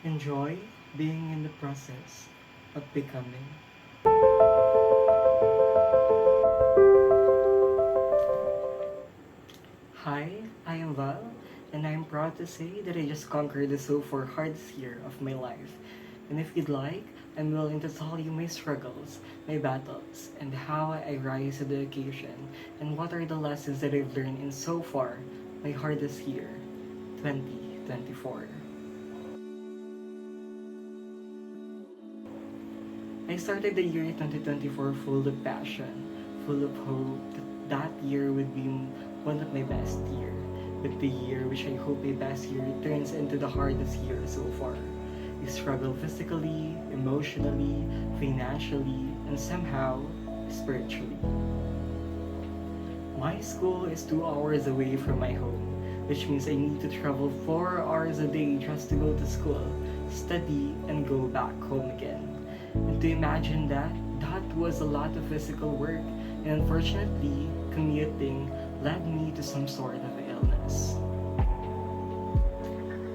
Enjoy being in the process of becoming. Hi, I am Val, and I'm proud to say that I just conquered the so far hardest year of my life. And if you'd like, I'm willing to tell you my struggles, my battles, and how I rise to the occasion, and what are the lessons that I've learned in so far my hardest year, 2024. I started the year 2024 full of passion, full of hope that year would be one of my best year. But the year which I hope my best year turns into the hardest year so far. I struggle physically, emotionally, financially, and somehow spiritually. My school is 2 hours away from my home, which means I need to travel 4 hours a day just to go to school, study, and go back home again. And to imagine that, that was a lot of physical work, and unfortunately, commuting led me to some sort of illness.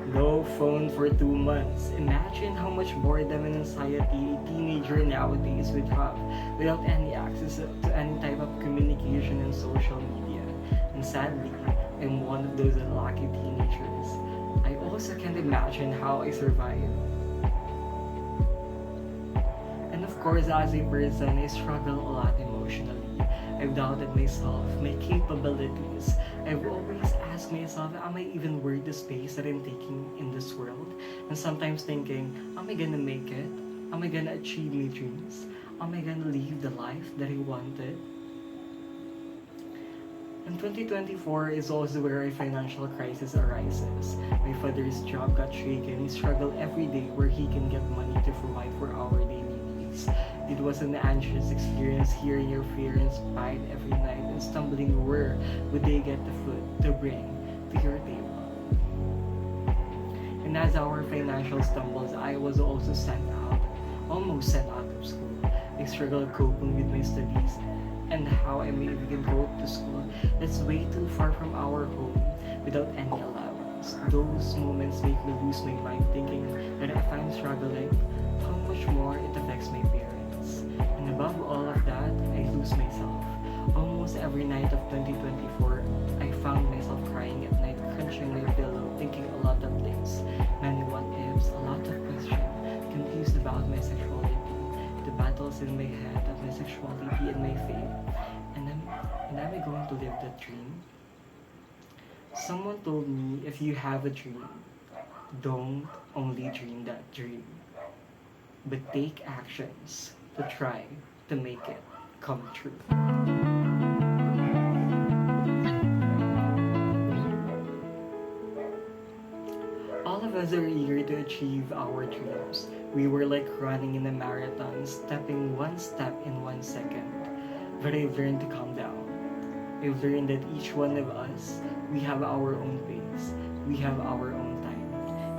No phone for 2 months. Imagine how much boredom and anxiety a teenager nowadays would have without any access to any type of communication and social media. And sadly, I'm one of those unlucky teenagers. I also can't imagine how I survived. And of course, as a person, I struggle a lot emotionally. I've doubted myself, my capabilities. I've always asked myself, am I even worth the space that I'm taking in this world? And sometimes thinking, am I gonna make it? Am I gonna achieve my dreams? Am I gonna live the life that I wanted? And 2024 is also where a financial crisis arises. My father's job got shaken. He struggled every day where he can get money to provide for our daily needs. It was an anxious experience hearing your parents fight every night and stumbling where would they get the food to bring to your table. And as our financial stumbles, I was also almost sent out of school. I struggled coping with my studies and how I may even go to school that's way too far from our home without any allowance. Those moments make me lose my mind thinking that if I'm struggling, how much more it affects my parents. And above all of that, I lose myself. Almost every night of 2024, I found myself crying at night, crunching my pillow, thinking a lot of things. Many what ifs, a lot of questions, confused about my sexuality, the battles in my head of my sexuality and my faith. And am I going to live that dream? Someone told me if you have a dream, don't only dream that dream, but take actions to try to make it come true. All of us are eager to achieve our dreams. We were like running in a marathon, stepping one step in 1 second. But I've learned to calm down. I've learned that each one of us, we have our own pace. We have our own time.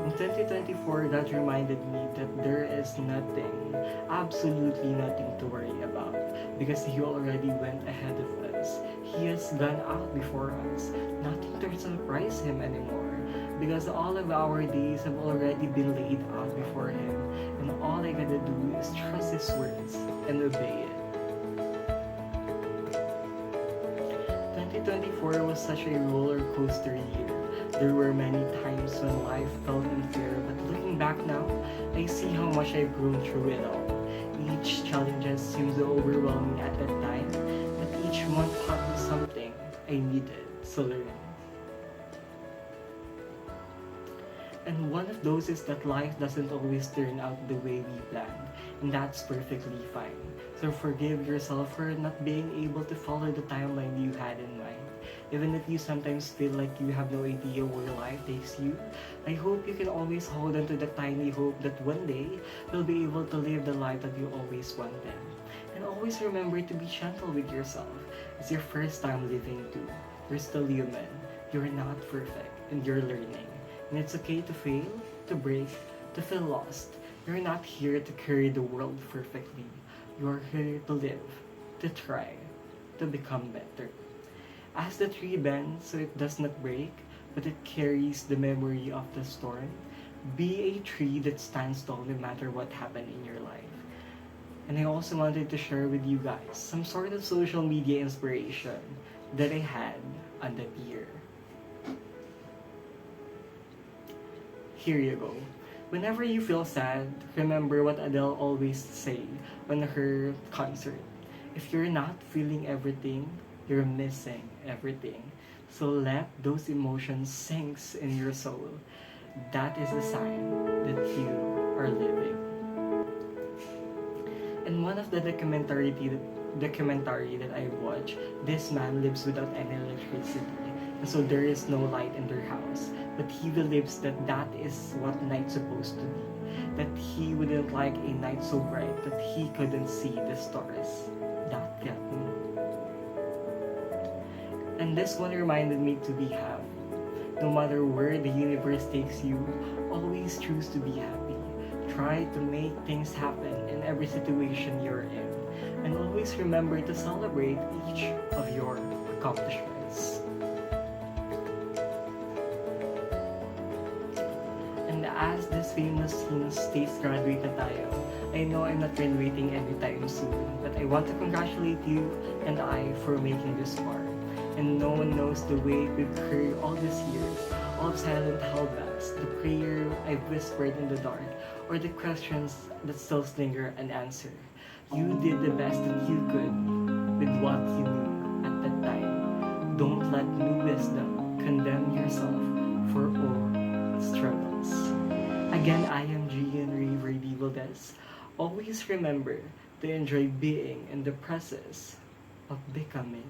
In 2024, God reminded me that there is nothing, absolutely nothing to worry about because He already went ahead of us. He has gone out before us. Nothing to surprise Him anymore because all of our days have already been laid out before Him, and all I gotta do is trust His words and obey it. 2024 was such a roller coaster year. There were many times when life felt unfair, but looking back now, I see how much I've grown through it all. Each challenge seems overwhelming at that time, but each one taught me something I needed to learn. And one of those is that life doesn't always turn out the way we planned, and that's perfectly fine. So forgive yourself for not being able to follow the timeline you had in mind. Even if you sometimes feel like you have no idea where life takes you, I hope you can always hold on to the tiny hope that one day you'll be able to live the life that you always wanted. And always remember to be gentle with yourself. It's your first time living too. You're still human. You're not perfect, and you're learning. And it's okay to fail, to break, to feel lost. You're not here to carry the world perfectly. You're here to live, to try, to become better. As the tree bends so it does not break, but it carries the memory of the storm, Be a tree that stands tall no matter what happened in your life. And I also wanted to share with you guys some sort of social media inspiration that I had on that year. Here you go. Whenever you feel sad, remember what Adele always say on her concert. If you're not feeling everything, you're missing everything. So let those emotions sink in your soul. That is the sign that you are living. In one of the documentary that I watched, this man lives without any electricity. And so there is no light in their house. But he believes that that is what night's supposed to be. That he wouldn't like a night so bright that he couldn't see the stars. That got me. And this one reminded me to be happy. No matter where the universe takes you, always choose to be happy. Try to make things happen in every situation you're in. And always remember to celebrate each of your accomplishments. And as this famous scene states, graduate na tayo, I know I'm not graduating anytime soon, but I want to congratulate you and I for making this far. And no one knows the weight we've carried all these years, all silent holdbacks, the prayer I've whispered in the dark, or the questions that still linger unanswered. You did the best that you could with what you knew at that time. Don't let new wisdom condemn yourself for old struggles. Again, I am Gian River Valdez. Always remember to enjoy being in the process of becoming.